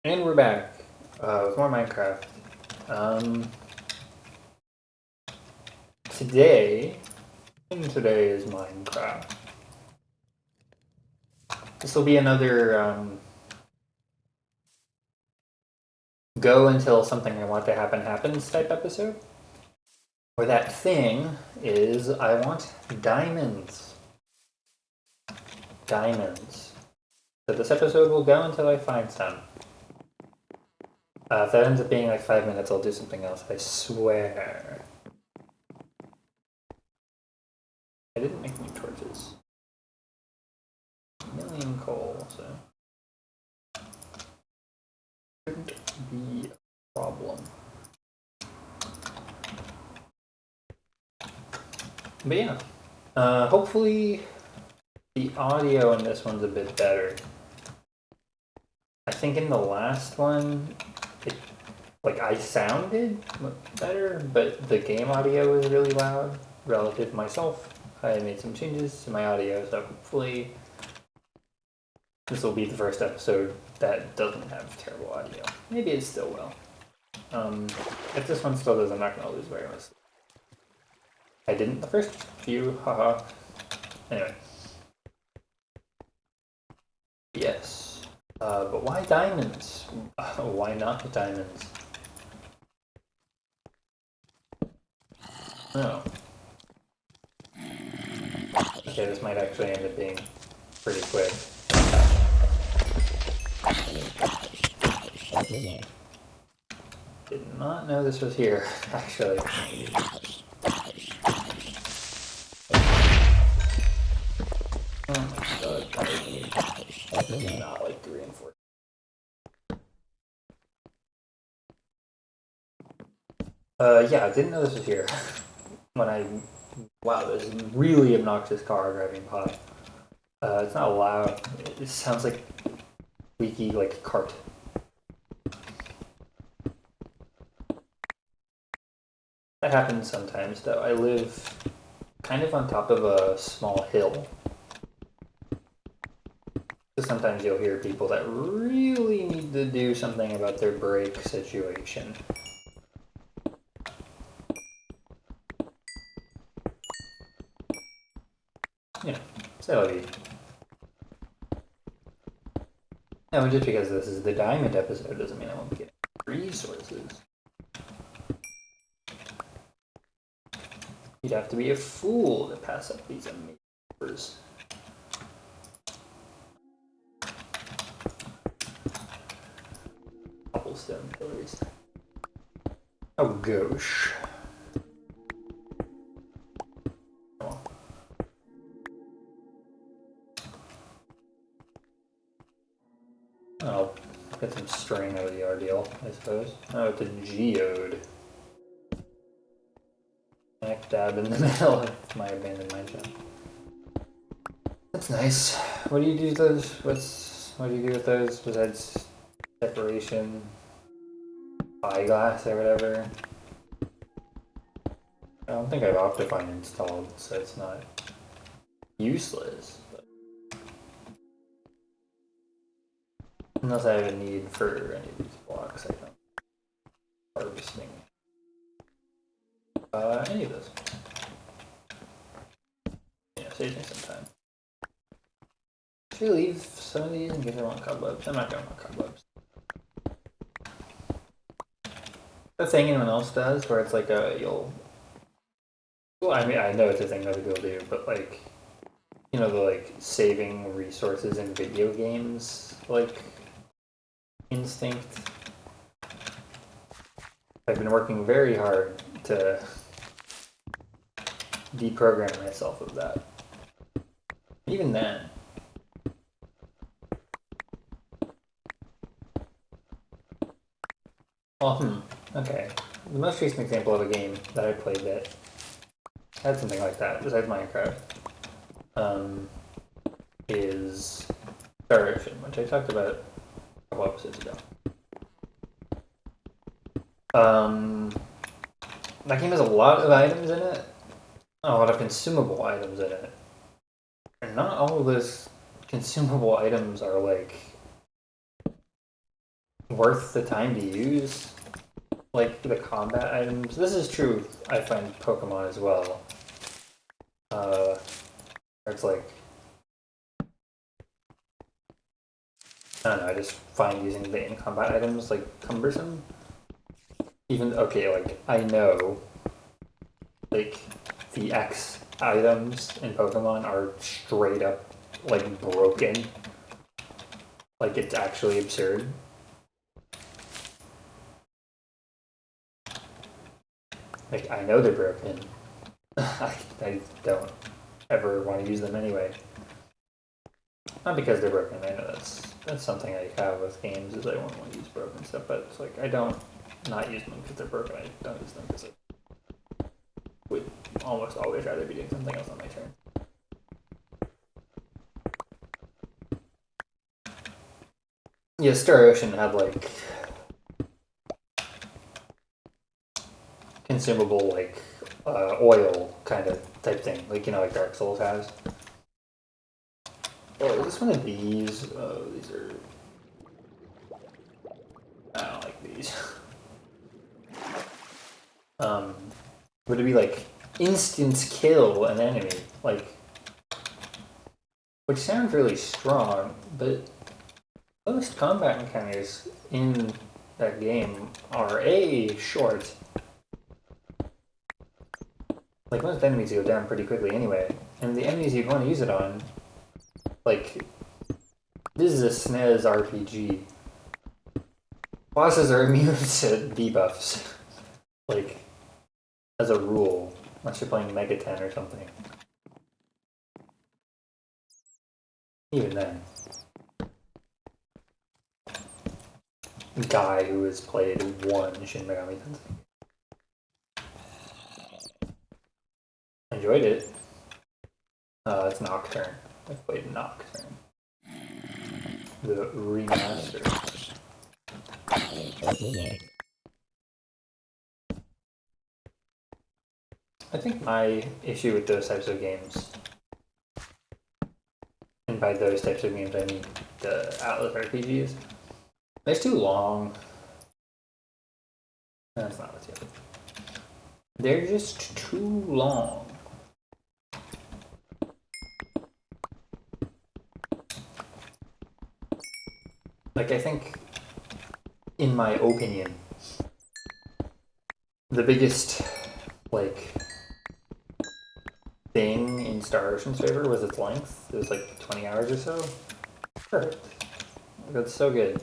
And we're back with more Minecraft. Um, today, today is Minecraft. This will be another go until something I want to happen happens type episode. Where that thing is, I want diamonds. Diamonds. So this episode will go until I find some. If that ends up being like 5 minutes, I'll do something else. I swear. I didn't make any torches. A million coal, so shouldn't be a problem. But yeah, hopefully the audio in this one's a bit better. I think in the last one, I sounded better, but the game audio was really loud relative to myself. I made some changes to my audio, so hopefully this will be the first episode that doesn't have terrible audio. Maybe it still will. If this one still does, I'm not going to lose very much. I didn't the first few, haha. Anyway. Yes. But why diamonds? Why not diamonds? Oh. Okay, this might actually end up being pretty quick. Did not know this was here, actually. Oh my god, I do not like the reinforcement. Yeah, I didn't know this was here. Wow, there's a really obnoxious car driving by. It's not loud. It sounds like leaky, like cart. That happens sometimes, though. I live kind of on top of a small hill. So sometimes you'll hear people that really need to do something about their brake situation. Yeah, so it'll be. No, just because this is the diamond episode doesn't mean I won't be getting resources. You'd have to be a fool to pass up these amazing numbers. Cobblestone pillars. Oh gosh. I'll get some string out of the RDL, I suppose. Oh, it's a geode. Smack dab in the middle of my abandoned mine shaft. That's nice. What do you do with those? What do you do with those besides separation, spyglass, or whatever? I don't think I have Optifine installed, so it's not useless. But unless I have a need for any of these blocks, I don't harvesting any of those. Yeah, saves me some time. Should we leave some of these in case I want cobwebs? I'm not going to want cobwebs. The thing anyone else does where it's like you'll. Well, I mean, I know it's a thing that people do, but like, you know, the like saving resources in video games, like instinct. I've been working very hard to deprogram myself of that. Even then. Well, okay. The most recent example of a game that I played that had something like that, besides Minecraft, is Star Ocean, which I talked about a couple episodes ago. That game has a lot of items in it, a lot of consumable items in it. And not all of those consumable items are like worth the time to use. Like the combat items. This is true, I find Pokemon as well. It's like, I don't know, I just find using the in-combat items like cumbersome. Even, okay, like, I know, like, the X items in Pokemon are straight up, like, broken. Like, it's actually absurd. Like, I know they're broken. I don't ever want to use them anyway. Not because they're broken, I know that's something I have with games, is I won't want to use broken stuff, but it's like, I don't not use them because they're broken, I don't use them because I would almost always rather be doing something else on my turn. Yeah, Star Ocean had like consumable like oil kind of type thing, like you know, like Dark Souls has. Oh, is this one of these? Oh, these are. I don't like these. Would it be like instant kill an enemy, like, which sounds really strong, but most combat encounters in that game are short. Like most enemies go down pretty quickly anyway, and the enemies you'd want to use it on, like, this is a SNES RPG. Bosses are immune to debuffs, like, as a rule, unless you're playing Mega 10 or something. Even then. Guy who has played one Shin Megami Tensei. Enjoyed it. It's Nocturne. I've played Nocturne. The remaster. I think my issue with those types of games, and by those types of games I mean the Atlas RPGs, they're too long. That's not what's the other. They're just too long. Like, I think, in my opinion, the biggest, like, thing in Star Ocean's favor was its length. It was like 20 hours or so. Perfect. That's so good.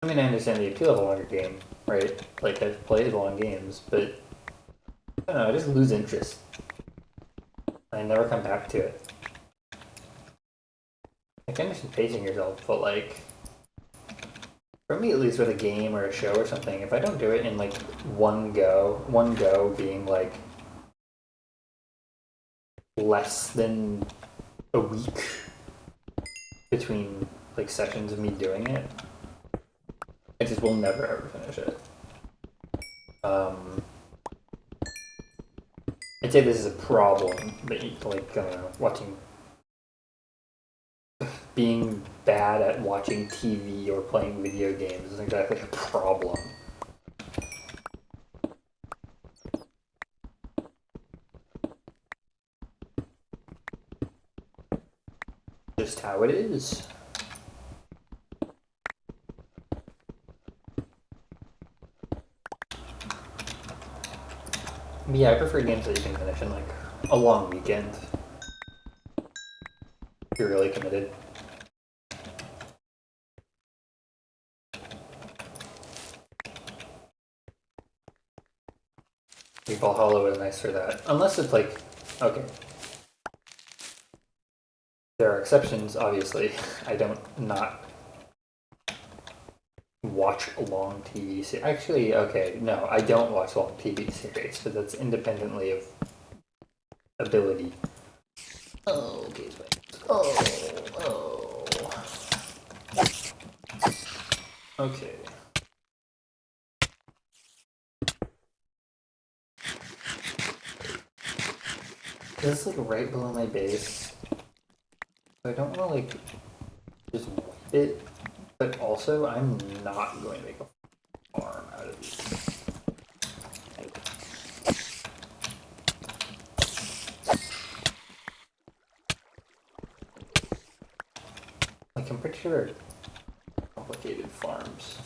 I mean, I understand the appeal of a longer game, right? Like, I've played long games, but I don't know, I just lose interest. I never come back to it. I can understand pacing yourself, but like, for me at least with a game or a show or something, if I don't do it in like one go being like less than a week between like sessions of me doing it, I just will never ever finish it. I'd say this is a problem, but like watching, being bad at watching TV or playing video games isn't exactly a problem. Just how it is. Yeah, I prefer games that you can finish in like a long weekend. If you're really committed. Valhalla is nice for that. Unless it's like, okay. There are exceptions, obviously. I don't not watch long TV series. Actually, okay, no, I don't watch long TV series, but that's independently of ability. Oh, okay. Oh. Okay. This is like right below my base. So I don't want to like just bit, but also I'm not going to make a farm out of these. Like, I'm pretty sure they're complicated farms.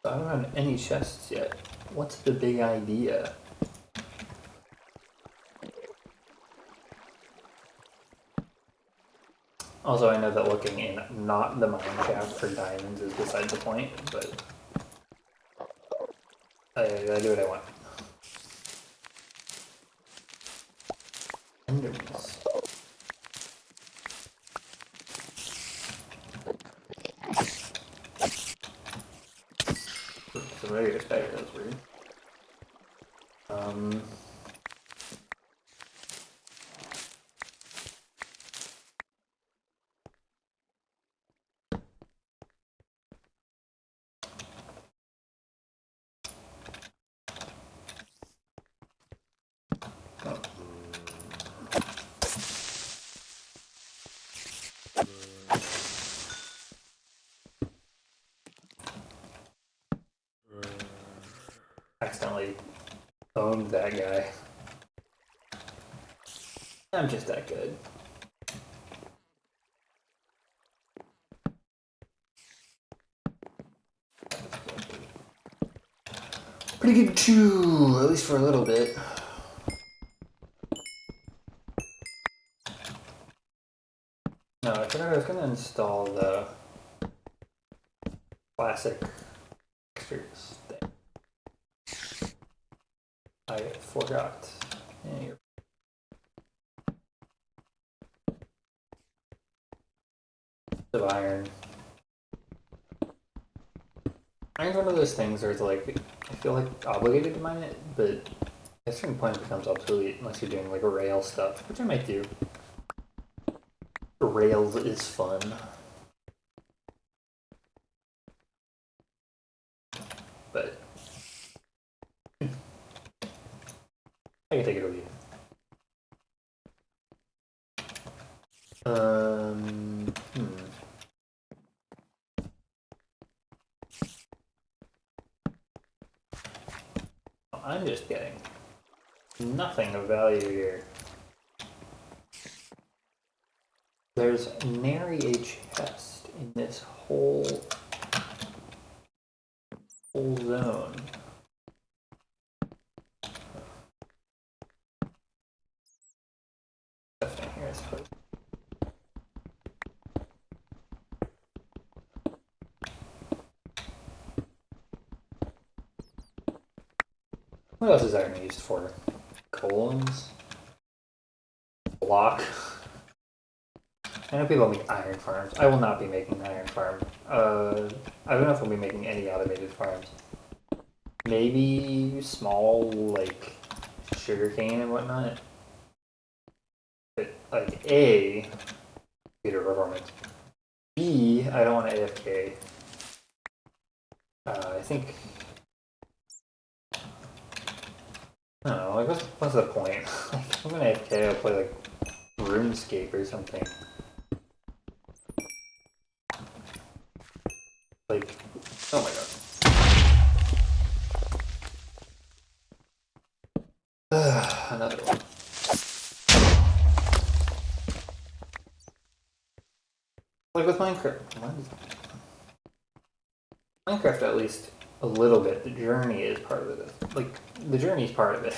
So I don't have any chests yet. What's the big idea? Also, I know that looking in not the mine shaft for diamonds is beside the point, but I do what I want. Endermans. It's a regular spider, that's weird. Accidentally owned that guy. I'm just that good. Pretty good too, at least for a little bit. No, I forgot I was gonna install the classic textures thing. I forgot. Yeah, of iron. Iron's one of those things where it's like, I feel like obligated to mine it, but at a certain point it becomes obsolete unless you're doing like rail stuff, which I might do. Rails is fun. But I can take it or leave it. I'm just getting nothing of value here. There's nary a chest in this whole zone. Nothing here, I suppose. What else is iron used for? Colons? Block? I know people make iron farms. I will not be making an iron farm. I don't know if I'll be making any automated farms. Maybe small, like, sugarcane and whatnot. But, like, A, computer performance. B, I don't want to AFK. I think... I don't know, like, what's the point? Like, I'm gonna AFK, I'll play, like, RuneScape or something. Like, oh my god. Another one. Like with Minecraft. Minecraft, at least a little bit, the journey is part of it. Like, the journey is part of it.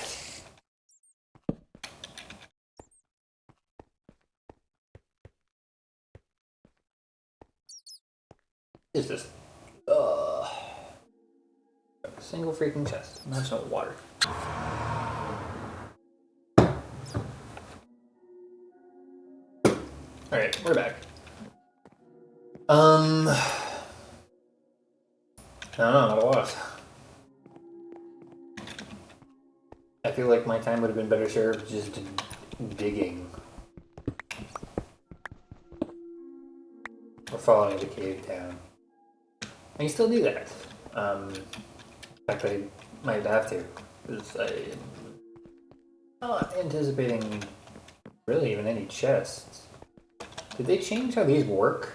It's just, single freaking chest. And that's no water. Alright, we're back. I don't know, not a lot. I feel like my time would have been better served just digging. Or following the cave down. I can still do that. In fact, I might have to. Because Not anticipating really even any chests. Did they change how these work?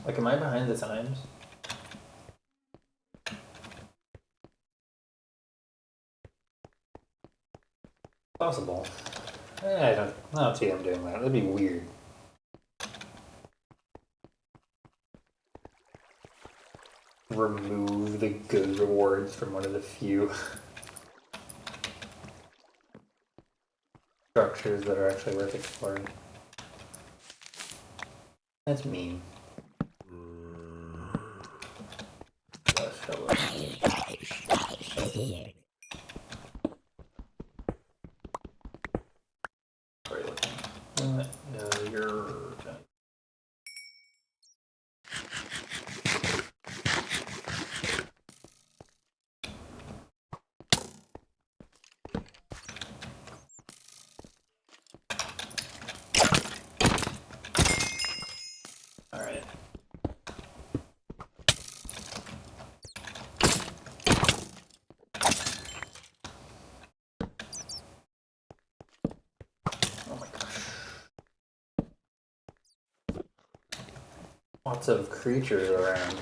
Like, am I behind the times? Possible. I don't see them doing that. That'd be weird. Remove the good rewards from one of the few structures that are actually worth exploring. That's mean. No, you're done. All right. Oh my gosh. Lots of creatures around.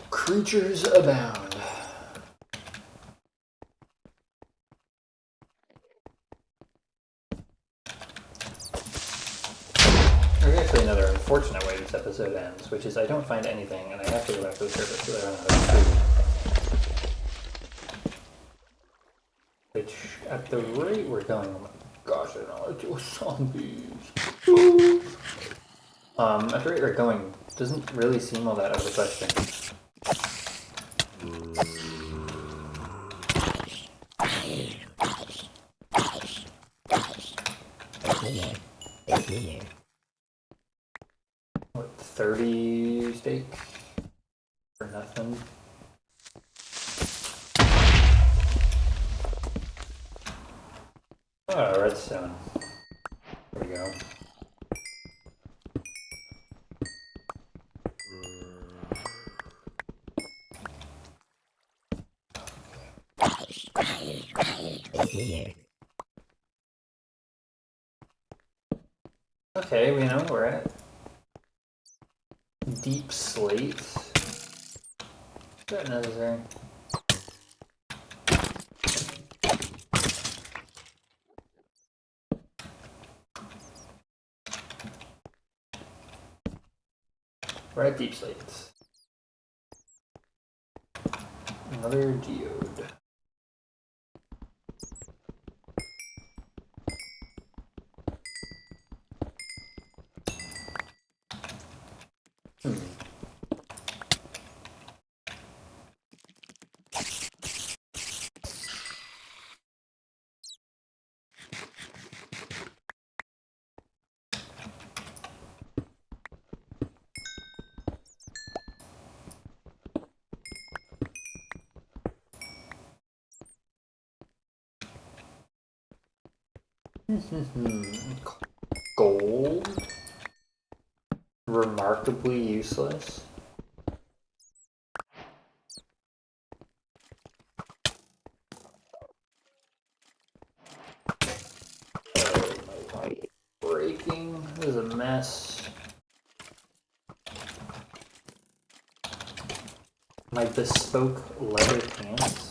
Creatures abound. There's actually another unfortunate way this episode ends, which is I don't find anything, and I have to go back to the surface because I run out of food. Which, at the rate we're going, oh my gosh, I don't know what to do with zombies. At the rate we're going, doesn't really seem all that out of the question. What, 30 steak? For nothing? Oh, redstone. There we go. Okay, we know we're at deep slate. Is that necessary? We're at deep slate. Another geode. Gold? Remarkably useless. Breaking. This is a mess. My bespoke leather pants.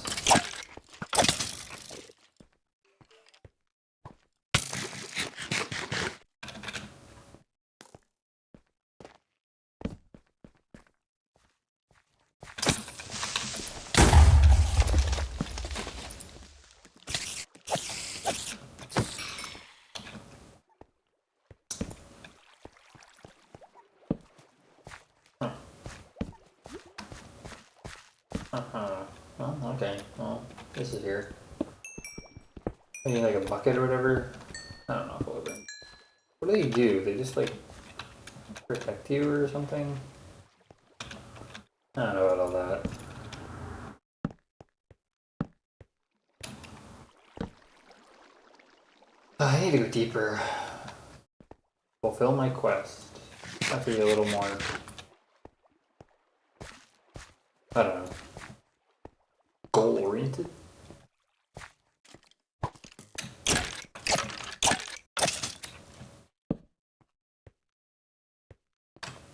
Oh, okay. Well, this is here. I need like a bucket or whatever. I don't know. What do they do? They just like protect you or something? I don't know about all that. I need to go deeper. Fulfill my quest. Have to be a little more. I don't know. Goal oriented?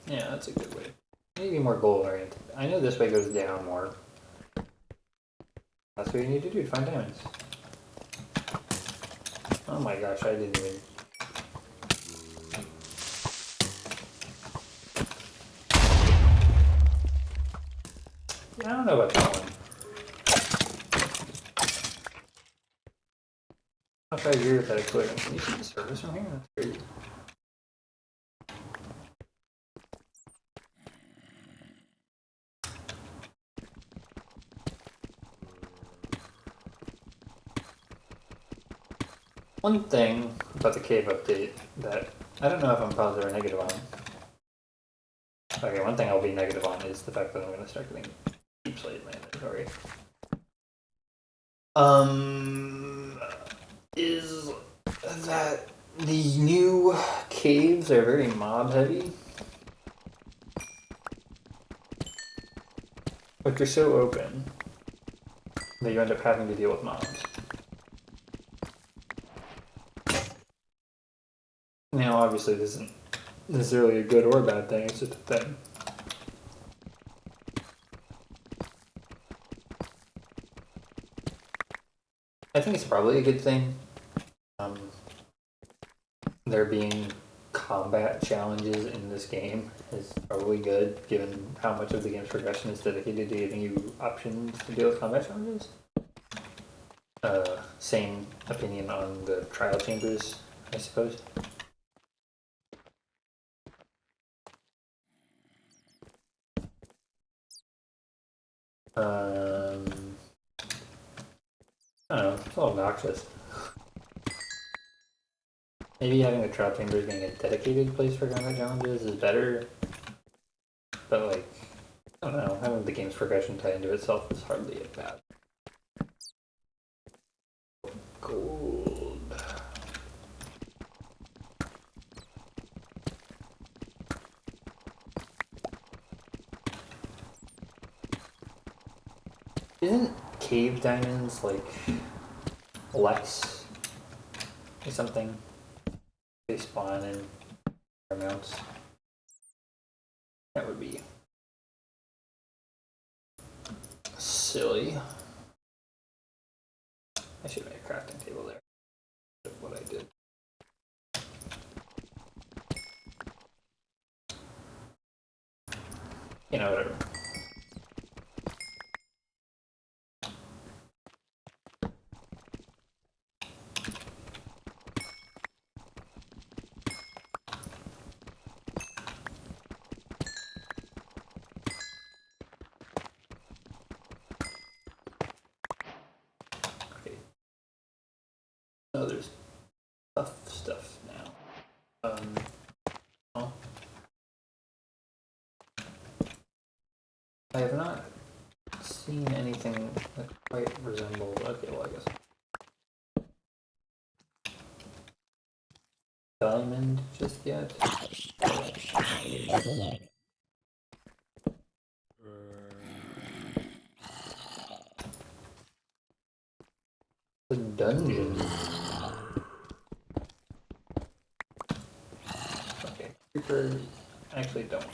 Yeah, that's a good way. Maybe more goal oriented. I know this way goes down more. That's what you need to do to find diamonds. Oh my gosh, I didn't even. I don't know about that one. I'll try to agree with that equipment. Can you see the surface from here? That's crazy. One thing about the cave update that I don't know if I'm positive or negative on. Okay, one thing I'll be negative on is the fact that I'm going to start getting deep slate in my inventory. Is that the new caves are very mob heavy? But they're so open that you end up having to deal with mobs. Now, obviously, this isn't necessarily a good or a bad thing, it's just a thing. I think it's probably a good thing. There being combat challenges in this game is probably good, given how much of the game's progression is dedicated to giving you options to deal with combat challenges. Same opinion on the trial chambers, I suppose. I don't know, it's a little obnoxious. Maybe having the trial chambers being a dedicated place for combat challenges is better, but like, I don't know, having the game's progression tie into itself is hardly a bad. Gold. Isn't cave diamonds like Lex or something? They spawn in amounts. That would be silly. I should make a crafting table there. That's what I did. You know, whatever. Okay. Oh, there's tough stuff now. Oh. I have not seen anything that quite resembles. Okay, well, I guess. Diamond just yet? The dungeon. Okay, creepers. Actually, don't.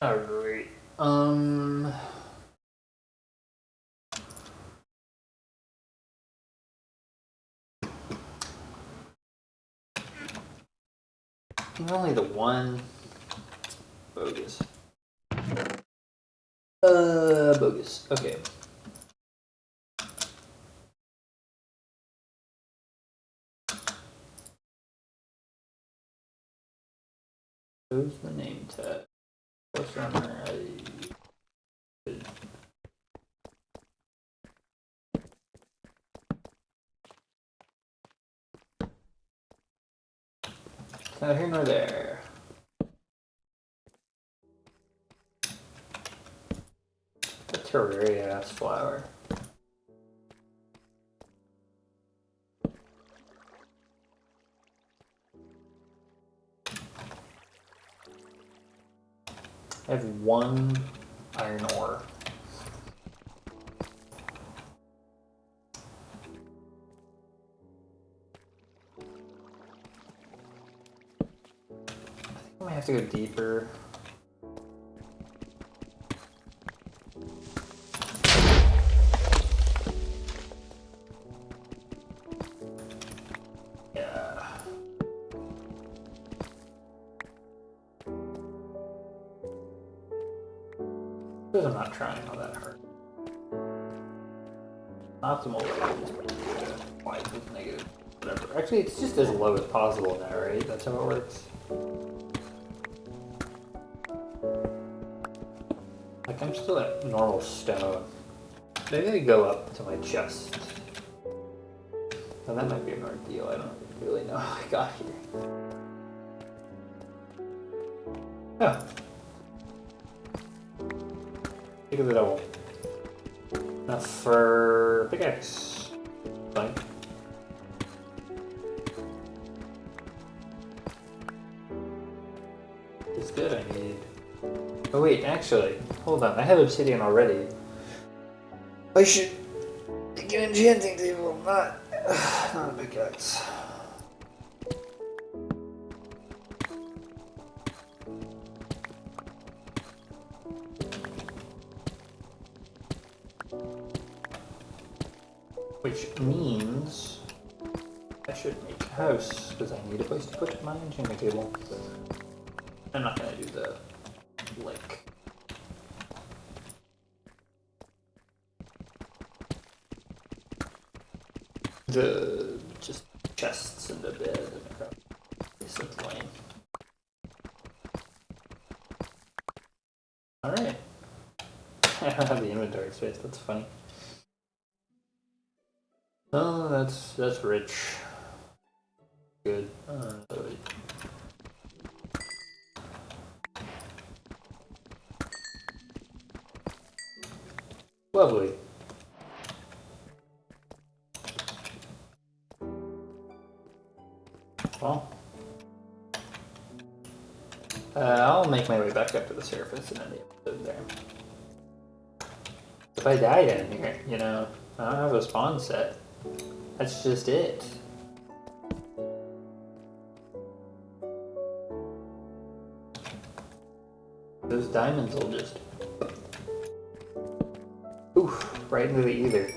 Alright. Only the one. Bogus. Bogus. Okay. Who's the name tag? What's runner? Neither here nor there. A Terraria ass flower. I have one iron ore. I might have to go deeper. Yeah. Because I'm not trying all that hard. Optimal level. Why is it negative? Whatever. Actually, it's just as low as possible now, right? That's how it works. Like, I'm still at normal stone. Maybe I go up to my chest. Now that might be an ordeal. I don't really know how I got here. Oh. Look at the double. Enough for pickaxe. Fine. It's good, I need. Oh wait, actually, hold on. I have obsidian already. I should make an enchanting table, not a pickaxe. Which means I should make a house, because I need a place to put my enchanting table. I'm not going to do the link. The just chests and the bed and crap. It's lame. Alright. I don't have the inventory space, that's funny. Oh, that's rich. Good. Lovely. Well, I'll make my way back up to the surface and end the episode there. If I die down here, you know, I don't have a spawn set. That's just it. Those diamonds will just... oof, right into the ether.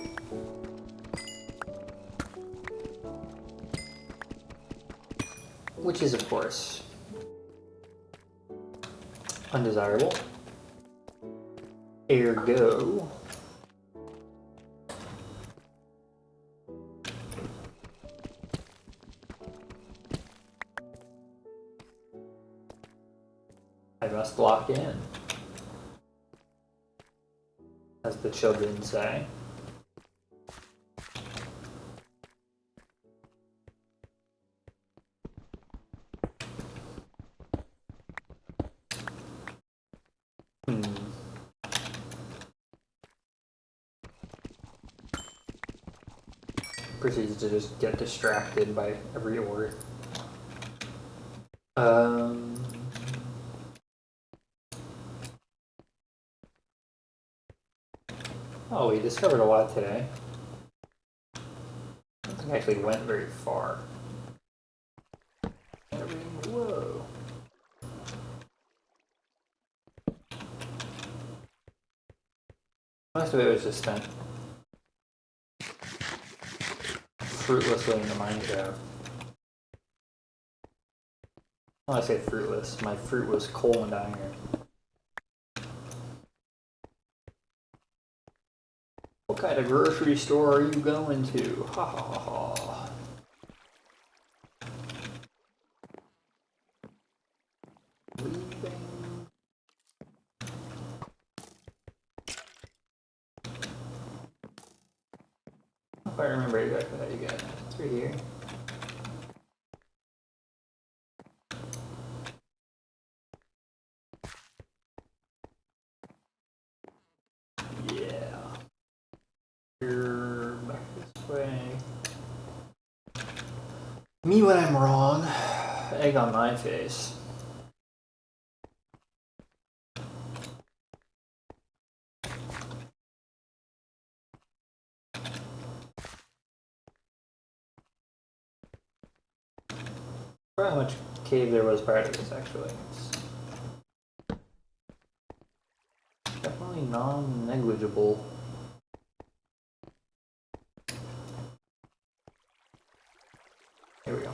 Which is, of course, undesirable. Ergo... I must lock in, as the children say. Proceeds to just get distracted by every word. Oh, we discovered a lot today. I don't think I actually went very far. Whoa. Most of it was just spent fruitlessly in the mineshaft. Well, I say fruitless. My fruit was coal and iron. What kind of grocery store are you going to? Ha ha ha ha. quite remember exactly how you get it. It's right here. Yeah. You're back this way. Me when I'm wrong. Egg on my face. I forgot how much cave there was prior to this, actually. It's definitely non-negligible. Here we go.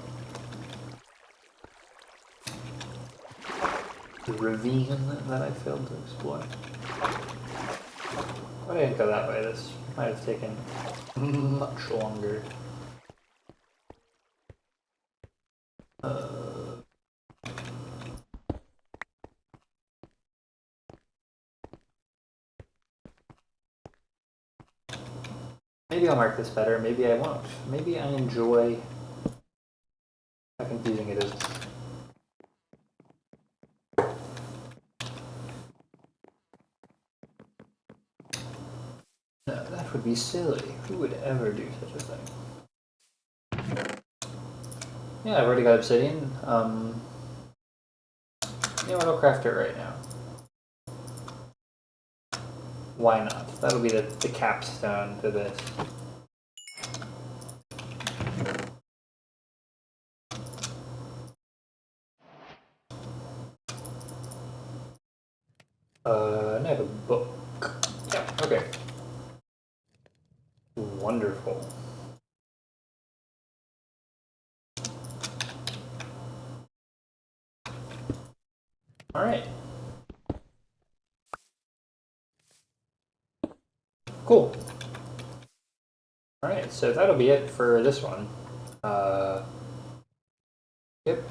The ravine that I failed to explore. Why did I go that way? This might have taken much longer. Maybe I'll mark this better, maybe I won't. Maybe I enjoy how confusing it is. No, that would be silly. Who would ever do such a thing? Yeah, I've already got obsidian. You know what, I'll craft it right now. Why not? That'll be the capstone to this. And I have a book. Yeah, okay. Wonderful. Alright. Cool. Alright, so that'll be it for this one. Yep.